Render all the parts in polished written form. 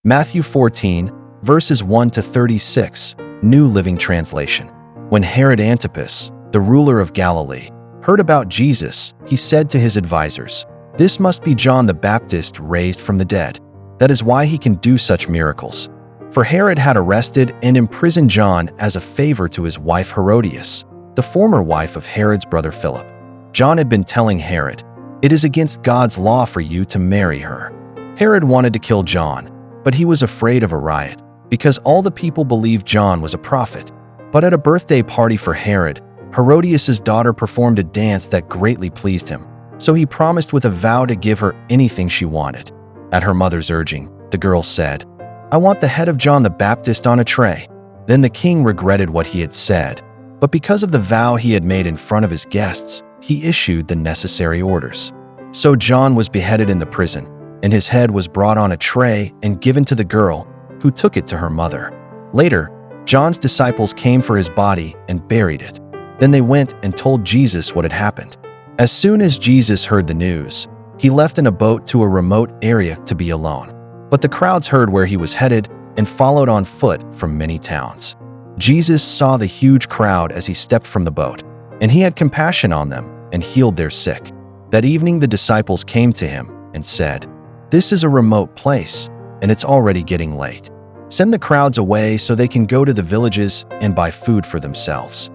Matthew 14, verses 1 to 36, New Living Translation. When Herod Antipas, the ruler of Galilee, heard about Jesus, he said to his advisors, "This must be John the Baptist raised from the dead. That is why he can do such miracles." For Herod had arrested and imprisoned John as a favor to his wife Herodias, the former wife of Herod's brother Philip. John had been telling Herod, "It is against God's law for you to marry her." Herod wanted to kill John, but he was afraid of a riot, because all the people believed John was a prophet. But at a birthday party for Herod, Herodias' daughter performed a dance that greatly pleased him, so he promised with a vow to give her anything she wanted. At her mother's urging, the girl said, "I want the head of John the Baptist on a tray." Then the king regretted what he had said, but because of the vow he had made in front of his guests, he issued the necessary orders. So John was beheaded in the prison, and his head was brought on a tray and given to the girl, who took it to her mother. Later, John's disciples came for his body and buried it. Then they went and told Jesus what had happened. As soon as Jesus heard the news, he left in a boat to a remote area to be alone. But the crowds heard where he was headed and followed on foot from many towns. Jesus saw the huge crowd as he stepped from the boat, and he had compassion on them and healed their sick. That evening the disciples came to him and said, "This is a remote place, and it's already getting late. Send the crowds away so they can go to the villages and buy food for themselves."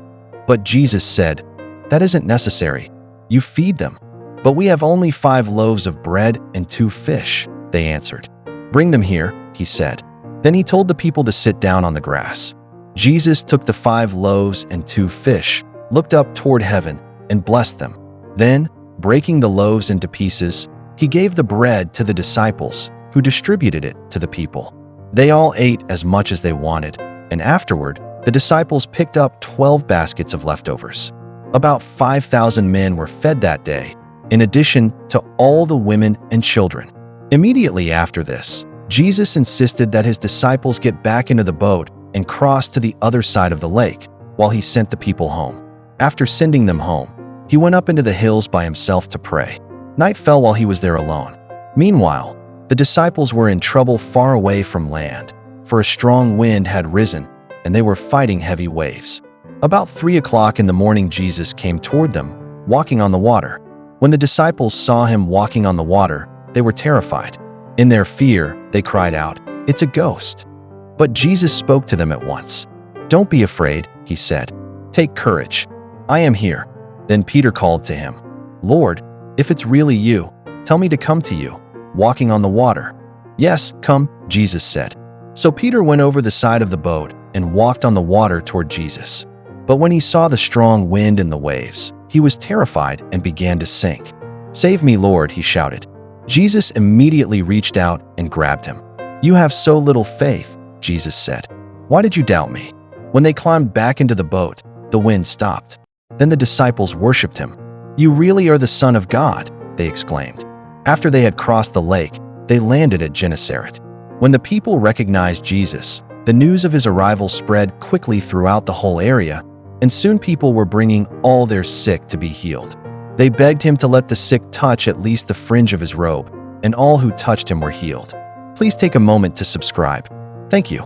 But Jesus said, "That isn't necessary. You feed them." "But we have only 5 loaves of bread and 2 fish," they answered. "Bring them here," he said. Then he told the people to sit down on the grass. Jesus took the 5 loaves and 2 fish, looked up toward heaven, and blessed them. Then, breaking the loaves into pieces, he gave the bread to the disciples, who distributed it to the people. They all ate as much as they wanted, and afterward, the disciples picked up 12 baskets of leftovers. About 5,000 men were fed that day, in addition to all the women and children. Immediately after this, Jesus insisted that his disciples get back into the boat and cross to the other side of the lake, while he sent the people home. After sending them home, he went up into the hills by himself to pray. Night fell while he was there alone. Meanwhile, the disciples were in trouble far away from land, for a strong wind had risen, and they were fighting heavy waves. About 3 o'clock in the morning, Jesus came toward them, walking on the water. When the disciples saw him walking on the water, they were terrified. In their fear, they cried out, "It's a ghost." But Jesus spoke to them at once. "Don't be afraid," he said. "Take courage. I am here." Then Peter called to him, "Lord, if it's really you, tell me to come to you, walking on the water." "Yes, come," Jesus said. So Peter went over the side of the boat and walked on the water toward Jesus. But when he saw the strong wind and the waves, he was terrified and began to sink. "Save me, Lord," he shouted. Jesus immediately reached out and grabbed him. "You have so little faith," Jesus said. "Why did you doubt me?" When they climbed back into the boat, the wind stopped. Then the disciples worshipped him. "You really are the Son of God," they exclaimed. After they had crossed the lake, they landed at Gennesaret. When the people recognized Jesus, the news of his arrival spread quickly throughout the whole area, and soon people were bringing all their sick to be healed. They begged him to let the sick touch at least the fringe of his robe, and all who touched him were healed. Please take a moment to subscribe. Thank you.